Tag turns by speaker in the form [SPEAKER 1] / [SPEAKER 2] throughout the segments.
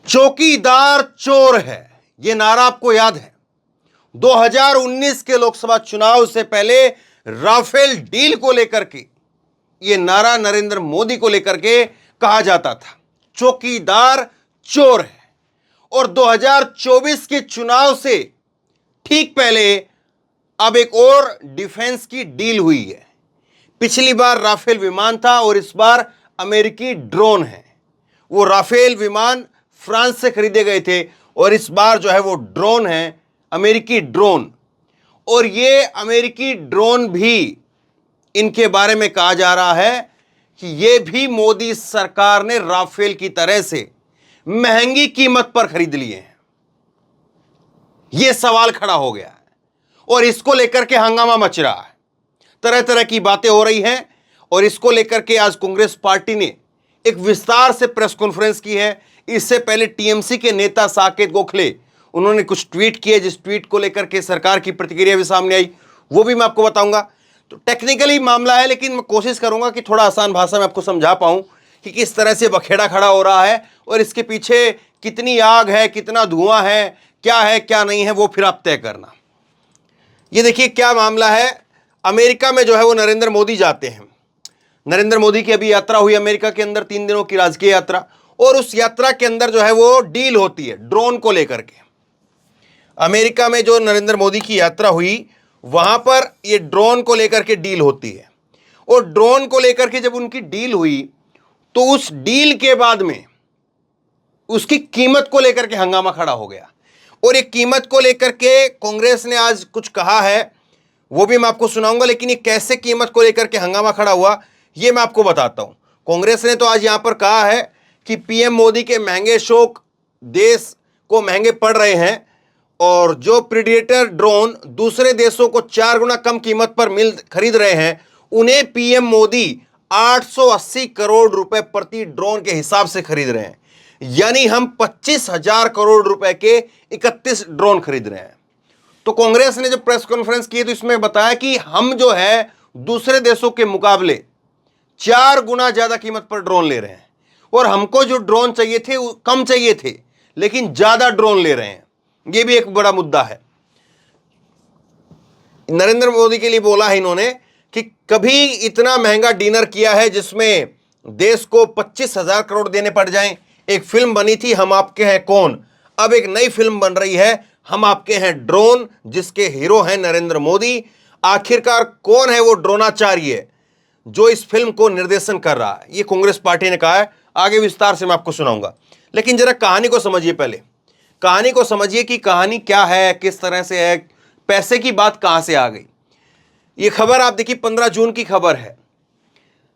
[SPEAKER 1] चौकीदार चोर है, यह नारा आपको याद है। 2019 के लोकसभा चुनाव से पहले राफेल डील को लेकर के यह नारा नरेंद्र मोदी को लेकर के कहा जाता था, चौकीदार चोर है। और 2024 के चुनाव से ठीक पहले अब एक और डिफेंस की डील हुई है। पिछली बार राफेल विमान था और इस बार अमेरिकी ड्रोन है। वो राफेल विमान फ्रांस से खरीदे गए थे और इस बार जो है वो ड्रोन है, अमेरिकी ड्रोन। और ये अमेरिकी ड्रोन भी इनके बारे में कहा जा रहा है कि ये भी मोदी सरकार ने राफेल की तरह से महंगी कीमत पर खरीद लिए हैं। यह सवाल खड़ा हो गया है और इसको लेकर के हंगामा मच रहा है, तरह तरह की बातें हो रही हैं। और इसको लेकर के आज कांग्रेस पार्टी ने एक विस्तार से प्रेस कॉन्फ्रेंस की है। इससे पहले टीएमसी के नेता साकेत गोखले उन्होंने कुछ ट्वीट किए, जिस ट्वीट को लेकर के सरकार की प्रतिक्रिया भी सामने आई, वो भी मैं आपको बताऊंगा। तो टेक्निकली मामला है, लेकिन मैं कोशिश करूंगा कि थोड़ा आसान भाषा में आपको समझा पाऊं कि किस तरह से बखेड़ा खड़ा हो रहा है और इसके पीछे कितनी आग है, कितना धुआं है क्या नहीं है, वो फिर आप तय करना। ये देखिए क्या मामला है। अमेरिका में जो है वो नरेंद्र मोदी जाते हैं। नरेंद्र मोदी की अभी यात्रा हुई अमेरिका के अंदर, 3 दिनों की राजकीय यात्रा। और उस यात्रा के अंदर जो है वो डील होती है ड्रोन को लेकर के। अमेरिका में जो नरेंद्र मोदी की यात्रा हुई वहां पर ये ड्रोन को लेकर के डील होती है। और ड्रोन को लेकर के जब उनकी डील हुई तो उस डील के बाद में उसकी कीमत को लेकर के हंगामा खड़ा हो गया। और ये कीमत को लेकर के कांग्रेस ने आज कुछ कहा है, वो भी मैं आपको सुनाऊंगा। लेकिन ये कैसे कीमत को लेकर के हंगामा खड़ा हुआ ये मैं आपको बताता हूं। कांग्रेस ने तो आज यहां पर कहा है कि पीएम मोदी के महंगे शौक देश को महंगे पड़ रहे हैं और जो प्रीडेटर ड्रोन दूसरे देशों को 4 गुना कम कीमत पर खरीद रहे हैं, उन्हें पीएम मोदी 880 करोड़ रुपए प्रति ड्रोन के हिसाब से खरीद रहे हैं। यानी हम 25,000 करोड़ रुपए के 31 ड्रोन खरीद रहे हैं। तो कांग्रेस ने जब प्रेस कॉन्फ्रेंस की तो इसमें बताया कि हम जो है दूसरे देशों के मुकाबले 4 गुना ज्यादा कीमत पर ड्रोन ले रहे हैं और हमको जो ड्रोन चाहिए थे वो कम चाहिए थे, लेकिन ज्यादा ड्रोन ले रहे हैं। यह भी एक बड़ा मुद्दा है। नरेंद्र मोदी के लिए बोला है इन्होंने कि कभी इतना महंगा डिनर किया है जिसमें देश को 25,000 करोड़ देने पड़ जाएं। एक फिल्म बनी थी हम आपके हैं कौन, अब एक नई फिल्म बन रही है हम आपके हैं ड्रोन, जिसके हीरो हैं नरेंद्र मोदी। आखिरकार कौन है वो ड्रोनाचार्य जो इस फिल्म को निर्देशन कर रहा है, ये कांग्रेस पार्टी ने कहा है। आगे विस्तार से मैं आपको सुनाऊंगा, लेकिन जरा कहानी को समझिए। पहले कहानी को समझिए कि कहानी क्या है, किस तरह से है, पैसे की बात कहां से आ गई। ये खबर आप देखिए 15 जून की खबर है।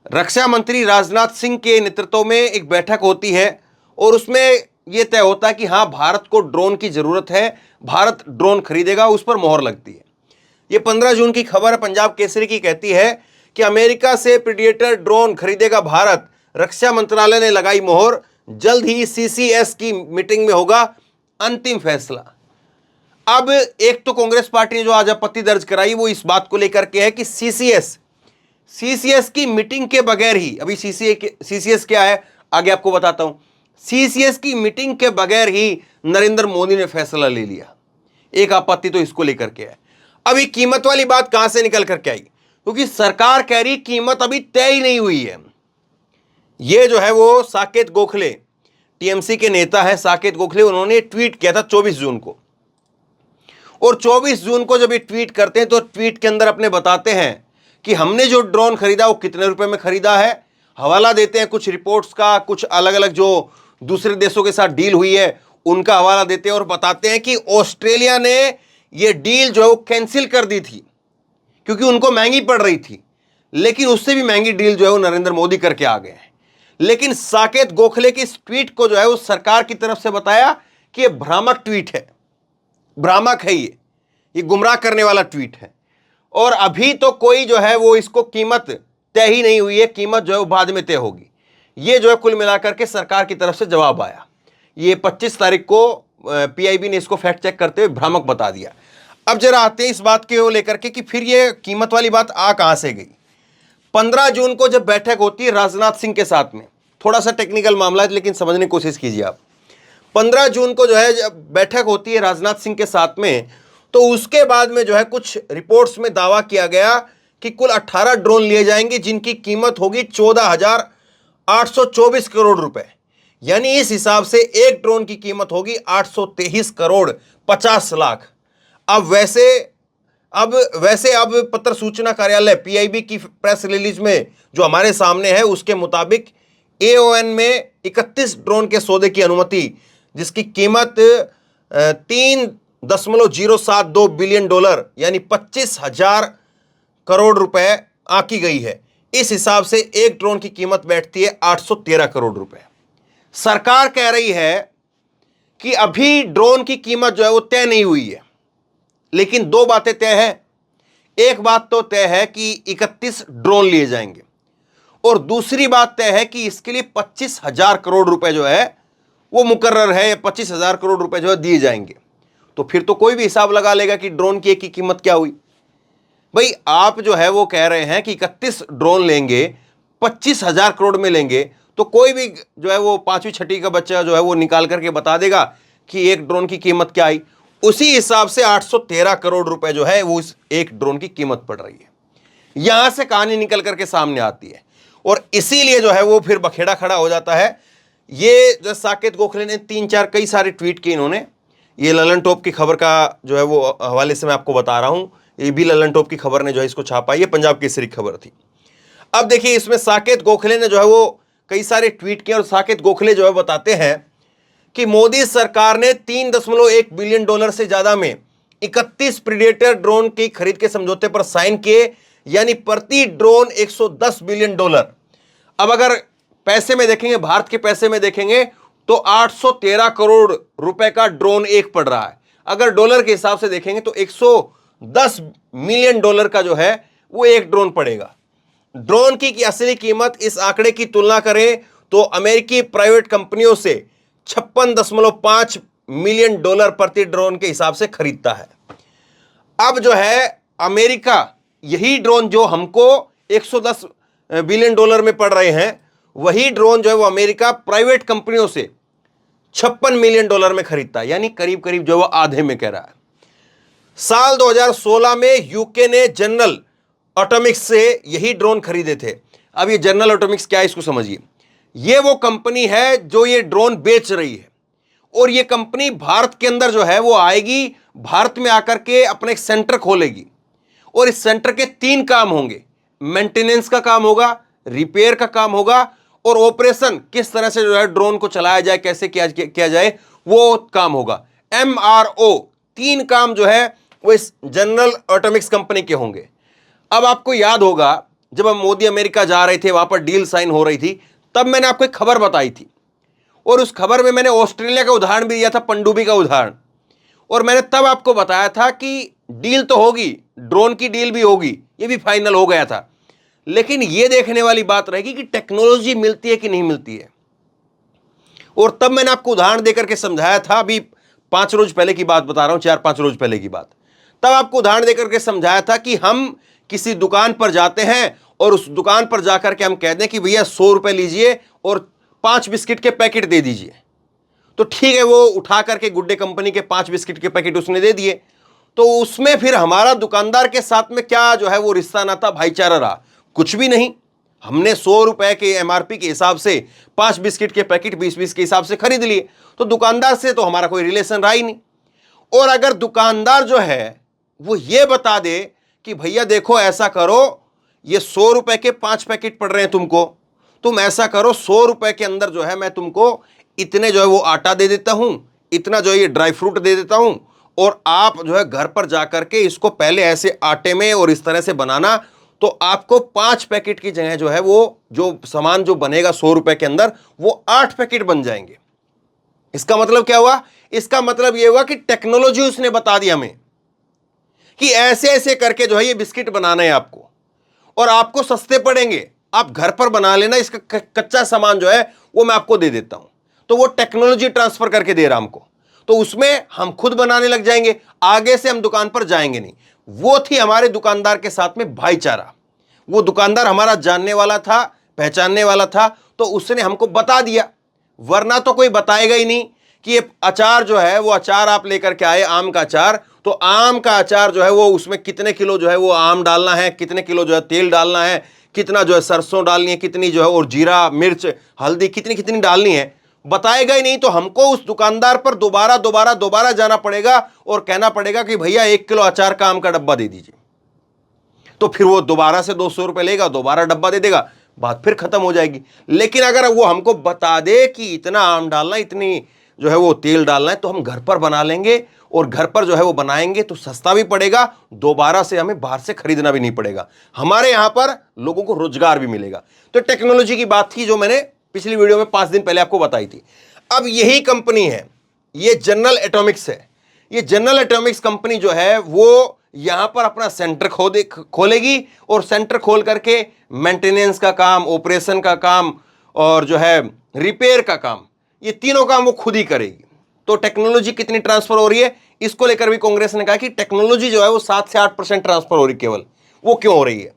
[SPEAKER 1] रक्षा मंत्री राजनाथ सिंह के नेतृत्व में एक बैठक होती है और उसमें यह तय होता है कि हाँ भारत को ड्रोन की जरूरत है, भारत ड्रोन खरीदेगा, उस पर मोहर लगती है। यह 15 जून की खबर है, पंजाब केसरी की, कहती है कि अमेरिका से प्रीडेटर ड्रोन खरीदेगा भारत, रक्षा मंत्रालय ने लगाई मोहर, जल्द ही सीसीएस की मीटिंग में होगा अंतिम फैसला। अब एक तो कांग्रेस पार्टी ने जो आज आपत्ति दर्ज कराई वो इस बात को लेकर के है कि सीसीएस की मीटिंग के बगैर ही, अभी सीसीएस क्या है आगे आपको बताता हूं, सीसीएस की मीटिंग के बगैर ही नरेंद्र मोदी ने फैसला ले लिया। एक आपत्ति तो इसको लेकर के है। अभी कीमत वाली बात कहां से निकल करके आई, क्योंकि सरकार कह रही कीमत अभी तय ही नहीं हुई है। ये जो है वो साकेत गोखले, टीएमसी के नेता है साकेत गोखले, उन्होंने ट्वीट किया था 24 जून को। और 24 जून को जब ये ट्वीट करते हैं तो ट्वीट के अंदर अपने बताते हैं कि हमने जो ड्रोन खरीदा वो कितने रुपए में खरीदा है, हवाला देते हैं कुछ रिपोर्ट्स का, कुछ अलग अलग जो दूसरे देशों के साथ डील हुई है उनका हवाला देते हैं और बताते हैं कि ऑस्ट्रेलिया ने ये डील जो है वो कैंसिल कर दी थी क्योंकि उनको महंगी पड़ रही थी, लेकिन उससे भी महंगी डील जो है वो नरेंद्र मोदी करके आ गए हैं। लेकिन साकेत गोखले की इस ट्वीट को जो है वो सरकार की तरफ से बताया कि ये भ्रामक ट्वीट है, भ्रामक है, ये गुमराह करने वाला ट्वीट है। और अभी तो कोई जो है वो इसको कीमत तय ही नहीं हुई है, कीमत जो है वो बाद में तय होगी। ये जो है कुल मिलाकर के सरकार की तरफ से जवाब आया। ये 25 तारीख को पीआईबी ने इसको फैक्ट चेक करते हुए भ्रामक बता दिया। अब जरा आते हैं इस बात के लेकर के कि फिर ये कीमत वाली बात आ कहां से गई। 15 जून को जब बैठक होती है राजनाथ सिंह के साथ में, थोड़ा सा टेक्निकल मामला है लेकिन समझने की कोशिश कीजिए आप। 15 जून को जो है जब बैठक होती है राजनाथ सिंह के साथ में, तो उसके बाद में जो है कुछ रिपोर्ट्स में दावा किया गया कि कुल 18 ड्रोन लिए जाएंगे जिनकी कीमत होगी 14,824 करोड़ रुपए। यानी इस हिसाब से एक ड्रोन की कीमत होगी 823 करोड़ 50 लाख। अब पत्र सूचना कार्यालय पीआईबी की प्रेस रिलीज में जो हमारे सामने है उसके मुताबिक एओएन में 31 ड्रोन के सौदे की अनुमति, जिसकी कीमत 3.072 बिलियन डॉलर यानी 25,000 करोड़ रुपए आंकी गई है। इस हिसाब से एक ड्रोन की कीमत बैठती है 813 करोड़ रुपए। सरकार कह रही है कि अभी ड्रोन की कीमत जो है वो तय नहीं हुई है, लेकिन दो बातें तय है। एक बात तो तय है कि 31 ड्रोन लिए जाएंगे, और दूसरी बात तय है कि इसके लिए 25,000 करोड़ रुपए जो है वो मुकर्रर है, 25,000 करोड़ रुपए जो है दिए जाएंगे। तो फिर तो कोई भी हिसाब लगा लेगा कि ड्रोन की एक की कीमत क्या हुई। भाई आप जो है वो कह रहे हैं कि 31 ड्रोन लेंगे, 25,000 करोड़ में लेंगे, तो कोई भी जो है वो 5वीं 6वीं का बच्चा जो है वो निकाल करके बता देगा कि एक ड्रोन की कीमत क्या आई। उसी हिसाब से 813 करोड़ रुपए जो है वो इस एक ड्रोन की कीमत पड़ रही है। यहां से कहानी निकल करके सामने आती है, और इसीलिए जो है वो फिर बखेड़ा खड़ा हो जाता है। ये जो साकेत गोखले ने 3-4 कई सारे ट्वीट किए इन्होंने। ये ललन टॉप की खबर का जो है वो हवाले से मैं आपको बता रहा हूं, ये भी ललन टॉप की खबर ने जो है इसको छापा, ये पंजाब केसरी खबर थी। अब देखिए इसमें साकेत गोखले ने जो है वो कई सारे ट्वीट किए, और साकेत गोखले जो है बताते हैं कि मोदी सरकार ने 3.1 बिलियन डॉलर से ज्यादा में 31 प्रीडेटर ड्रोन की खरीद के समझौते पर साइन किए, यानी प्रति ड्रोन 110 बिलियन डॉलर। अब अगर पैसे में देखेंगे, भारत के पैसे में देखेंगे तो 813 करोड़ रुपए का ड्रोन एक पड़ रहा है। अगर डॉलर के हिसाब से देखेंगे तो 110 मिलियन डॉलर का जो है वो एक ड्रोन पड़ेगा। ड्रोन की असली कीमत इस आंकड़े की तुलना करें तो अमेरिकी प्राइवेट कंपनियों से 56.5 मिलियन डॉलर प्रति ड्रोन के हिसाब से खरीदता है। अब जो है अमेरिका यही ड्रोन जो हमको 110 बिलियन डॉलर में पड़ रहे हैं, वही ड्रोन जो है वो अमेरिका प्राइवेट कंपनियों से 56 मिलियन डॉलर में खरीदता है, यानी करीब करीब जो वो आधे में कह रहा है। साल 2016 में यूके ने जनरल एटॉमिक्स से यही ड्रोन खरीदे थे। अब ये जनरल एटॉमिक्स क्या है इसको समझिए। ये वो कंपनी है जो ये ड्रोन बेच रही है, और ये कंपनी भारत के अंदर जो है वो आएगी, भारत में आकर के अपने एक सेंटर खोलेगी, और इस सेंटर के 3 काम होंगे। मेंटेनेंस का काम होगा, रिपेयर का काम होगा, और ऑपरेशन किस तरह से जो है ड्रोन को चलाया जाए, कैसे किया जाए वो काम होगा। MRO 3 काम जो है वो इस जनरल एटॉमिक्स कंपनी के होंगे। अब आपको याद होगा जब हम मोदी अमेरिका जा रहे थे, वहां पर डील साइन हो रही थी, तब मैंने आपको एक खबर बताई थी, और उस खबर में मैंने ऑस्ट्रेलिया का उदाहरण भी दिया था, पनडुब्बी का उदाहरण। और मैंने तब आपको बताया था कि डील तो होगी, ड्रोन की डील भी होगी, ये भी फाइनल हो गया था, लेकिन ये देखने वाली बात रहेगी कि टेक्नोलॉजी मिलती है कि नहीं मिलती है। और तब मैंने आपको उदाहरण देकर के समझाया था, अभी 5 रोज पहले की बात बता रहा हूं, 4-5 रोज पहले की बात। तब आपको उदाहरण देकर के समझाया था कि हम किसी दुकान पर जाते हैं और उस दुकान पर जाकर के हम कह दें कि भैया 100 रुपए लीजिए और 5 बिस्किट के पैकेट दे दीजिए, तो ठीक है, वो उठा करके गुड्डे कंपनी के 5 बिस्किट के पैकेट उसने दे दिए। तो उसमें फिर हमारा दुकानदार के साथ में क्या जो है वो रिश्ता नाता, भाईचारा रहा? कुछ भी नहीं। हमने 100 रुपए के MRP के हिसाब से 5 बिस्किट के पैकेट 20-20 के हिसाब से खरीद लिए, तो दुकानदार से तो हमारा कोई रिलेशन रहा ही नहीं। और अगर दुकानदार जो है वो ये बता दे कि भैया देखो ऐसा करो, ये 100 रुपए के 5 पैकेट पड़ रहे हैं तुमको, तुम ऐसा करो 100 रुपए के अंदर जो है मैं तुमको इतने जो है वो आटा दे देता हूं, इतना जो है ये ड्राई फ्रूट दे देता हूं, और आप जो है घर पर जाकर के इसको पहले ऐसे आटे में और इस तरह से बनाना, तो आपको 5 पैकेट की जगह जो है वो जो सामान जो बनेगा 100 रुपए के अंदर, वो 8 पैकेट बन जाएंगे। इसका मतलब क्या हुआ? इसका मतलब यह हुआ कि टेक्नोलॉजी उसने बता दी हमें कि ऐसे ऐसे करके जो है ये बिस्किट बनाना है आपको, और आपको सस्ते पड़ेंगे, आप घर पर बना लेना, इसका कच्चा सामान जो है वो मैं आपको दे देता हूं। तो वो टेक्नोलॉजी ट्रांसफर करके दे रहा हमको, तो उसमें हम खुद बनाने लग जाएंगे, आगे से हम दुकान पर जाएंगे नहीं। वो थी हमारे दुकानदार के साथ में भाईचारा। वो दुकानदार हमारा जानने वाला था, पहचानने वाला था, तो उसने हमको बता दिया, वरना तो कोई बताएगा ही नहीं कि ये अचार जो है वो अचार आप लेकर के आए, आम का अचार, तो आम का अचार जो है वो उसमें कितने किलो जो है वो आम डालना है, कितने किलो जो है तेल डालना है, कितना जो है सरसों डालनी है, कितनी जो है और जीरा मिर्च हल्दी कितनी कितनी डालनी है, बताएगा ही नहीं। तो हमको उस दुकानदार पर दोबारा दोबारा दोबारा जाना पड़ेगा और कहना पड़ेगा कि भैया 1 किलो अचार का आम का डब्बा दे दीजिए। तो फिर वो दोबारा से 200 रुपए लेगा, दोबारा डब्बा दे देगा, बात फिर खत्म हो जाएगी। लेकिन अगर वो हमको बता दे कि इतना आम डालना, इतनी जो है वो तेल डालना है, तो हम घर पर बना लेंगे और घर पर जो है वो बनाएंगे तो सस्ता भी पड़ेगा, दोबारा से हमें बाहर से खरीदना भी नहीं पड़ेगा, हमारे यहां पर लोगों को रोजगार भी मिलेगा। तो टेक्नोलॉजी की बात थी जो मैंने पिछली वीडियो में 5 दिन पहले आपको बताई थी। अब यही कंपनी है, ये जनरल एटॉमिक्स है। ये जनरल एटॉमिक्स कंपनी जो है वो यहां पर अपना सेंटर खोलेगी और सेंटर खोल करके मेंटेनेंस का काम, ऑपरेशन का काम और जो है रिपेयर का काम, ये तीनों काम वो खुद ही करेगी। तो टेक्नोलॉजी कितनी ट्रांसफर हो रही है, इसको लेकर भी कांग्रेस ने कहा कि टेक्नोलॉजी जो है वो 7 से 8% ट्रांसफर हो रही है केवल। वो क्यों हो रही है?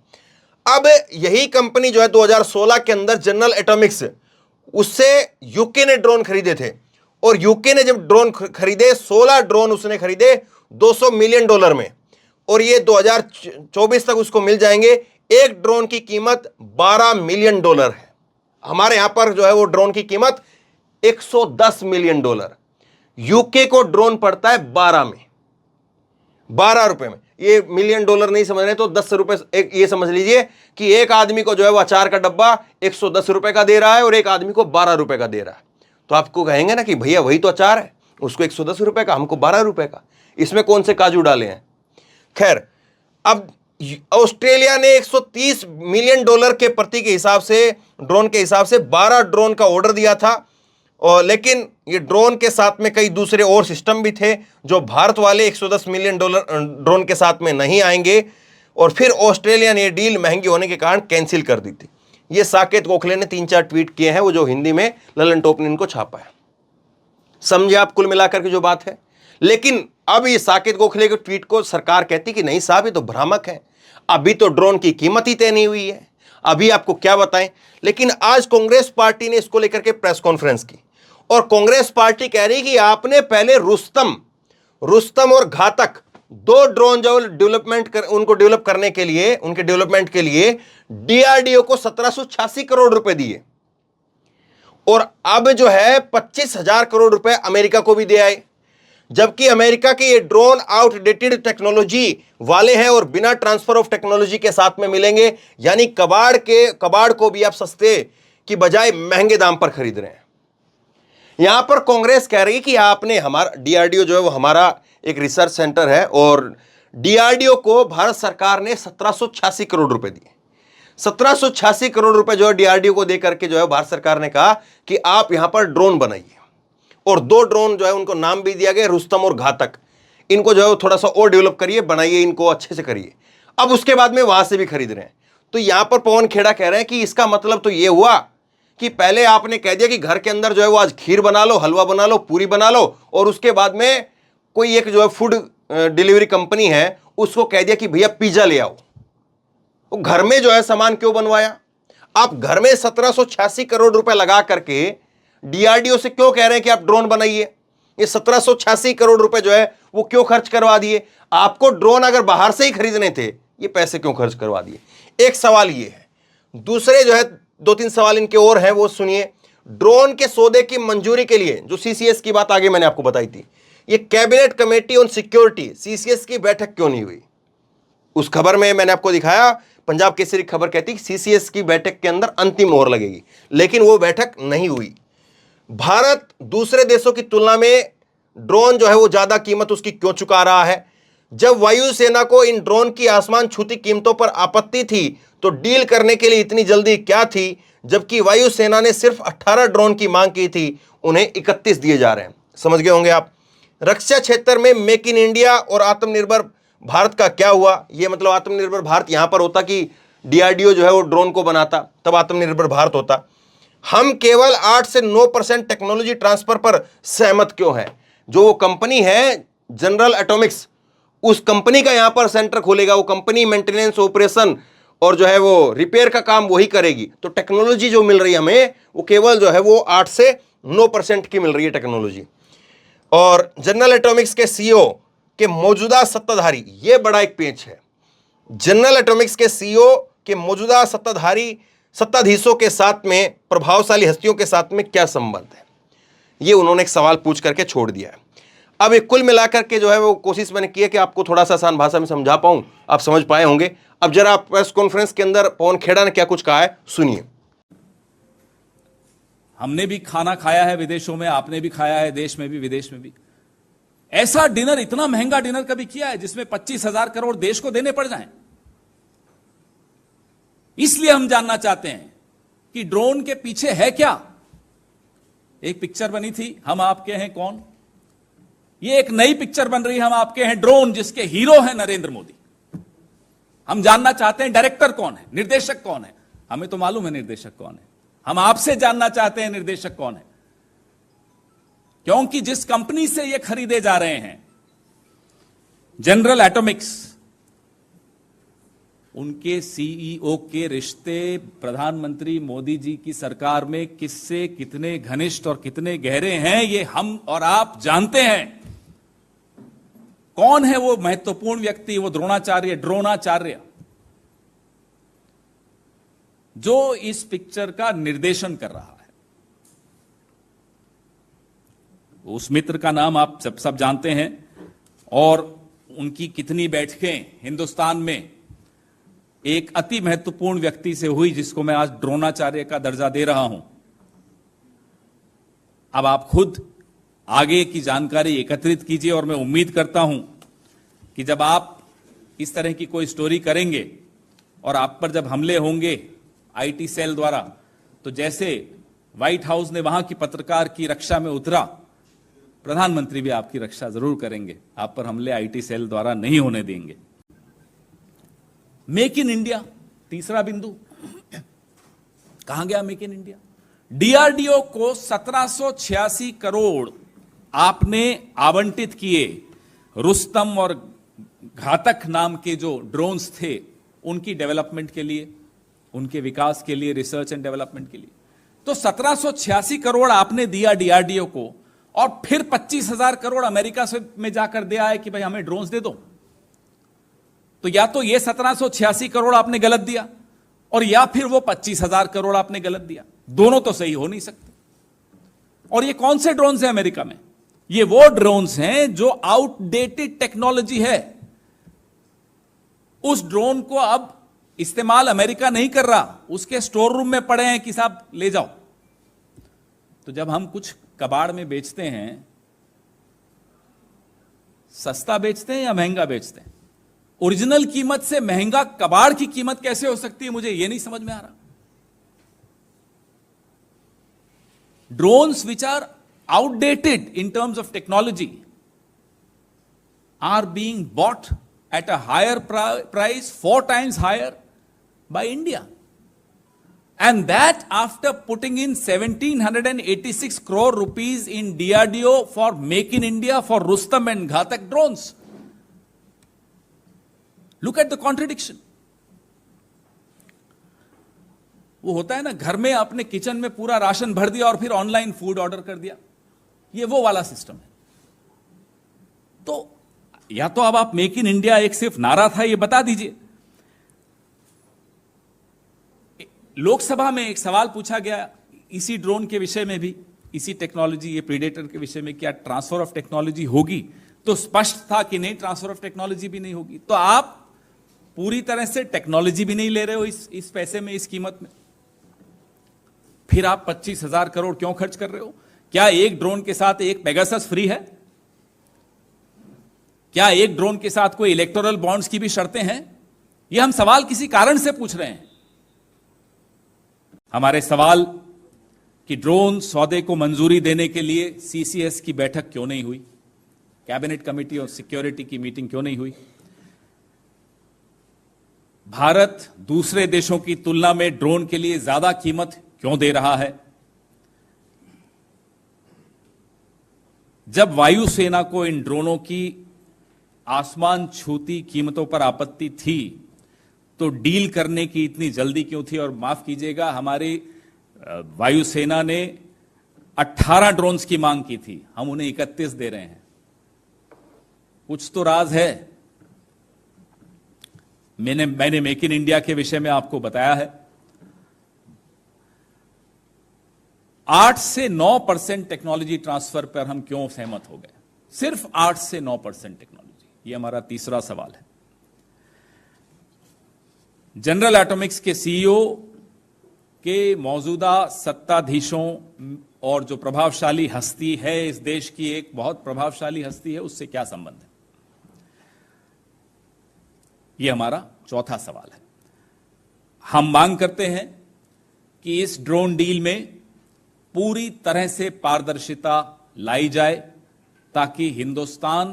[SPEAKER 1] अब यही कंपनी जो है 2016 के अंदर जनरल एटॉमिक्स, उससे यूके ने ड्रोन खरीदे थे और यूके ने जब ड्रोन खरीदे, 16 ड्रोन उसने खरीदे $200 मिलियन में, और ये 2024 तक उसको मिल जाएंगे। एक ड्रोन की कीमत $12 मिलियन है। हमारे यहां पर जो है वो ड्रोन की कीमत $110 मिलियन। यूके को ड्रोन पड़ता है 12 रुपए में। ये मिलियन डॉलर नहीं समझ रहे तो 10 रुपए ये समझ लीजिए कि एक आदमी को जो है वो अचार का डब्बा 110 रुपए का दे रहा है और एक आदमी को 12 रुपए का दे रहा है। तो आपको कहेंगे ना कि भैया वही तो अचार है, उसको 110 रुपए का, हमको 12 रुपए का, इसमें कौन से काजू डाले हैं। खैर, अब ऑस्ट्रेलिया ने $130 मिलियन के प्रति के हिसाब से, ड्रोन के हिसाब से 12 ड्रोन का ऑर्डर दिया था। और लेकिन ये ड्रोन के साथ में कई दूसरे और सिस्टम भी थे जो भारत वाले $110 मिलियन ड्रोन के साथ में नहीं आएंगे, और फिर ऑस्ट्रेलिया ने ये डील महंगी होने के कारण कैंसिल कर दी थी। ये साकेत गोखले ने 3-4 ट्वीट किए हैं, वो जो हिंदी में ललन टॉप ने इनको छापा है। समझे आप कुल मिलाकर के जो बात है। लेकिन अब ये साकेत गोखले के ट्वीट को सरकार कहती कि नहीं साहब ये तो भ्रामक है, अभी तो ड्रोन की कीमत ही तय नहीं हुई है, अभी आपको क्या बताएं। लेकिन आज कांग्रेस पार्टी ने इसको लेकर के प्रेस कॉन्फ्रेंस की और कांग्रेस पार्टी कह रही कि आपने पहले रुस्तम और घातक 2 ड्रोन जो उनको डेवलप करने के लिए, उनके डेवलपमेंट के लिए डीआरडीओ को 1786 करोड़ रुपए दिए, और अब जो है 25,000 करोड़ रुपए अमेरिका को भी दे आए। जबकि अमेरिका के ये ड्रोन आउटडेटेड टेक्नोलॉजी वाले हैं और बिना ट्रांसफर ऑफ टेक्नोलॉजी के साथ में मिलेंगे, यानी कबाड़ को भी आप सस्ते की बजाय महंगे दाम पर खरीद रहे हैं। यहां पर कांग्रेस कह रही है कि आपने, हमारा डीआरडीओ जो है वो हमारा एक रिसर्च सेंटर है, और डीआरडीओ को भारत सरकार ने 1786 करोड़ रुपए दिए। 1786 करोड़ रुपए जो है डीआरडीओ को देकर के जो है भारत सरकार ने कहा कि आप यहां पर ड्रोन बनाइए, और 2 ड्रोन जो है उनको नाम भी दिया गया रुस्तम और घातक। इनको जो है थोड़ा सा और डेवलप करिए, बनाइए, इनको अच्छे से करिए। अब उसके बाद में वहां से भी खरीद रहे हैं। तो यहां पर पवन खेड़ा कह रहे हैं कि इसका मतलब तो ये हुआ कि पहले आपने कह दिया कि घर के अंदर जो है वो आज खीर बना लो, हलवा बना लो, पूरी बना लो, और उसके बाद में कोई एक जो है फूड डिलीवरी कंपनी है उसको कह दिया कि भैया पिज्जा ले आओ। तो घर में जो है सामान क्यों बनवाया? आप घर में 1786 करोड़ रुपए लगा करके डीआरडीओ से क्यों कह रहे हैं कि आप ड्रोन बनाइए? ये 1786 करोड़ रुपए जो है वो क्यों खर्च करवा दिए? आपको ड्रोन अगर बाहर से ही खरीदने थे, ये पैसे क्यों खर्च करवा दिए? एक सवाल ये है। दूसरे जो है 2-3 सवाल इनके और हैं, वो सुनिए। ड्रोन के सौदे की मंजूरी के लिए जो सीसीएस की बात आगे मैंने आपको बताई थी, ये cabinet committee on security CCS की बैठक क्यों नहीं हुई? उस खबर में मैंने आपको दिखाया, पंजाब केसरी खबर कहती कि सीसीएस की बैठक के अंदर अंतिम मोहर लगेगी, लेकिन वो बैठक नहीं हुई। भारत दूसरे देशों की तुलना में ड्रोन जो है वो ज्यादा कीमत उसकी क्यों चुका रहा है? जब वायुसेना को इन ड्रोन की आसमान छूती कीमतों पर आपत्ति थी तो डील करने के लिए इतनी जल्दी क्या थी? जबकि वायुसेना ने सिर्फ 18 ड्रोन की मांग की थी, उन्हें 31 दिए जा रहे हैं। समझ गए होंगे आप। रक्षा क्षेत्र में मेक इन इंडिया और आत्मनिर्भर भारत का क्या हुआ? ये मतलब आत्मनिर्भर भारत यहां पर होता कि डीआरडीओ जो है वो ड्रोन को बनाता, तब आत्मनिर्भर भारत होता। हम केवल 8 से 9% टेक्नोलॉजी ट्रांसफर पर सहमत क्यों है? जो वो कंपनी है जनरल एटॉमिक्स, उस कंपनी का यहां पर सेंटर खोलेगा, वो कंपनी मेंटेनेंस, ऑपरेशन और जो है वो रिपेयर का काम वही करेगी। तो टेक्नोलॉजी जो मिल रही है हमें, वो केवल जो है वो 8 से 9% की मिल रही है टेक्नोलॉजी। और जनरल एटॉमिक्स के सीईओ के मौजूदा सत्ताधारी, यह बड़ा एक पेच है, जनरल एटॉमिक्स के सीईओ के मौजूदा सत्ताधीशों के साथ में, प्रभावशाली हस्तियों के साथ में क्या संबंध है, ये उन्होंने एक सवाल पूछ करके छोड़ दिया है। अब एक कुल मिलाकर के जो है वो कोशिश मैंने की है कि आपको थोड़ा सा आसान भाषा में समझा पाऊं, आप समझ पाए होंगे। अब जरा प्रेस कॉन्फ्रेंस के अंदर पवन खेड़ा ने क्या कुछ कहा है, सुनिए।
[SPEAKER 2] हमने भी खाना खाया है विदेशों में, आपने भी खाया है देश में भी विदेश में भी। ऐसा डिनर, इतना महंगा डिनर कभी किया है जिसमें 25,000 करोड़ देश को देने पड़ जाएं? इसलिए हम जानना चाहते हैं कि ड्रोन के पीछे है क्या। एक पिक्चर बनी थी, हम आपके हैं कौन। ये एक नई पिक्चर बन रही है, हम आपके हैं ड्रोन, जिसके हीरो हैं नरेंद्र मोदी। हम जानना चाहते हैं डायरेक्टर कौन है, निर्देशक कौन है। हमें तो मालूम है निर्देशक कौन है, हम आपसे जानना चाहते हैं निर्देशक कौन है। क्योंकि जिस कंपनी से ये खरीदे जा रहे हैं, जनरल एटॉमिक्स, उनके सीईओ के रिश्ते प्रधानमंत्री मोदी जी की सरकार में किससे कितने घनिष्ठ और कितने गहरे हैं, ये हम और आप जानते हैं। कौन है वो महत्वपूर्ण व्यक्ति, वो ड्रोनाचार्य, जो इस पिक्चर का निर्देशन कर रहा है। उस मित्र का नाम आप सब जानते हैं, और उनकी कितनी बैठकें हिंदुस्तान में एक अति महत्वपूर्ण व्यक्ति से हुई, जिसको मैं आज ड्रोनाचार्य का दर्जा दे रहा हूं। अब आप खुद आगे की जानकारी एकत्रित कीजिए, और मैं उम्मीद करता हूं कि जब आप इस तरह की कोई स्टोरी करेंगे और आप पर जब हमले होंगे आईटी सेल द्वारा, तो जैसे व्हाइट हाउस ने वहां की पत्रकार की रक्षा में उतरा, प्रधानमंत्री भी आपकी रक्षा जरूर करेंगे। आप पर हमले आईटी सेल द्वारा नहीं होने देंगे। मेक इन इंडिया, तीसरा बिंदु, कहां गया मेक इन इंडिया। डीआरडीओ को 1786 करोड़ आपने आवंटित किए रुस्तम और घातक नाम के जो ड्रोन्स थे उनकी डेवलपमेंट के लिए, उनके विकास के लिए, रिसर्च एंड डेवलपमेंट के लिए। तो 1786 करोड़ आपने दिया डीआरडीओ को, और फिर 25,000 करोड़ अमेरिका से में जाकर दे आए कि भाई हमें ड्रोन्स दे दो। तो या तो ये 1786 करोड़ आपने गलत दिया, और या फिर वो 25,000 करोड़ आपने गलत दिया। दोनों तो सही हो नहीं सकते। और ये कौन से ड्रोन्स हैं अमेरिका में? ये वो ड्रोन्स हैं जो आउटडेटेड टेक्नोलॉजी है। उस ड्रोन को अब इस्तेमाल अमेरिका नहीं कर रहा, उसके स्टोर रूम में पड़े हैं कि साहब ले जाओ। तो जब हम कुछ कबाड़ में बेचते हैं, सस्ता बेचते हैं या महंगा बेचते हैं? ओरिजिनल कीमत से महंगा कबाड़ की कीमत कैसे हो सकती है, मुझे यह नहीं समझ में आ रहा। Drones which are outdated in terms of technology are being bought at a higher price, 4 times higher by India, and that after putting in 1786 crore rupees in DRDO for Make in India for Rustam and Ghatak drones. Look at the contradiction. वो होता है ना, घर में अपने kitchen में पूरा ration भर दिया और फिर ऑनलाइन फूड ऑर्डर कर दिया, ये वो वाला सिस्टम है। तो या तो अब आप मेक इन इंडिया एक सिर्फ नारा था, ये बता दीजिए। लोकसभा में एक सवाल पूछा गया इसी ड्रोन के विषय में भी, इसी टेक्नोलॉजी, ये प्रीडेटर के विषय में, क्या ट्रांसफर ऑफ टेक्नोलॉजी होगी? तो स्पष्ट था कि नहीं, ट्रांसफर ऑफ टेक्नोलॉजी भी नहीं होगी। तो आप पूरी तरह से टेक्नोलॉजी भी नहीं ले रहे हो इस पैसे में, इस कीमत में। फिर आप 25,000 करोड़ क्यों खर्च कर रहे हो? क्या एक ड्रोन के साथ एक पेगासस फ्री है? क्या एक ड्रोन के साथ कोई इलेक्टोरल बॉन्ड्स की भी शर्तें हैं? ये हम सवाल किसी कारण से पूछ रहे हैं। हमारे सवाल कि ड्रोन सौदे को मंजूरी देने के लिए सीसीएस की बैठक क्यों नहीं हुई, कैबिनेट कमेटी और सिक्योरिटी की मीटिंग क्यों नहीं हुई? भारत दूसरे देशों की तुलना में ड्रोन के लिए ज्यादा कीमत क्यों दे रहा है? जब वायुसेना को इन ड्रोनों की आसमान छूती कीमतों पर आपत्ति थी, तो डील करने की इतनी जल्दी क्यों थी? और माफ कीजिएगा, हमारी वायुसेना ने 18 ड्रोन्स की मांग की थी, हम उन्हें 31 दे रहे हैं। कुछ तो राज है। मैंने मेक इन इंडिया के विषय में आपको बताया है। 8 से 9% टेक्नोलॉजी ट्रांसफर पर हम क्यों सहमत हो गए? सिर्फ 8 से 9% टेक्नोलॉजी, यह हमारा तीसरा सवाल है। जनरल एटॉमिक्स के सीईओ के मौजूदा सत्ताधीशों और जो प्रभावशाली हस्ती है, इस देश की एक बहुत प्रभावशाली हस्ती है, उससे क्या संबंध है? यह हमारा चौथा सवाल है। हम मांग करते हैं कि इस ड्रोन डील में पूरी तरह से पारदर्शिता लाई जाए, ताकि हिंदुस्तान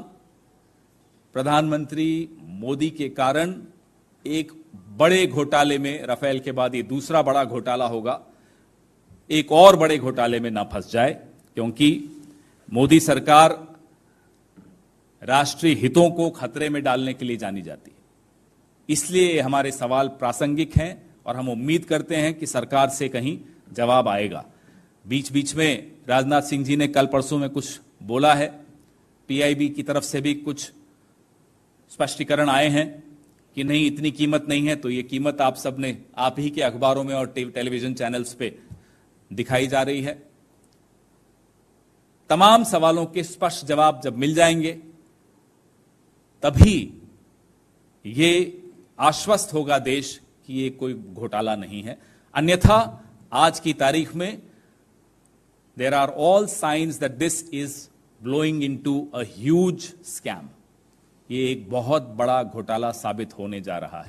[SPEAKER 2] प्रधानमंत्री मोदी के कारण एक बड़े घोटाले में, राफेल के बाद ये दूसरा बड़ा घोटाला होगा, एक और बड़े घोटाले में ना फंस जाए, क्योंकि मोदी सरकार राष्ट्रीय हितों को खतरे में डालने के लिए जानी जाती है। इसलिए हमारे सवाल प्रासंगिक हैं और हम उम्मीद करते हैं कि सरकार से कहीं जवाब आएगा। बीच बीच में राजनाथ सिंह जी ने कल परसों में कुछ बोला है, पीआईबी की तरफ से भी कुछ स्पष्टीकरण आए हैं कि नहीं, इतनी कीमत नहीं है। तो ये कीमत आप ही के अखबारों में और टेलीविजन चैनल्स पे दिखाई जा रही है। तमाम सवालों के स्पष्ट जवाब जब मिल जाएंगे, तभी ये आश्वस्त होगा देश कि ये कोई घोटाला नहीं है। अन्यथा आज की तारीख में there are all signs that this is blowing into a huge scam. ये एक बहुत बड़ा घोटाला साबित होने जा रहा है।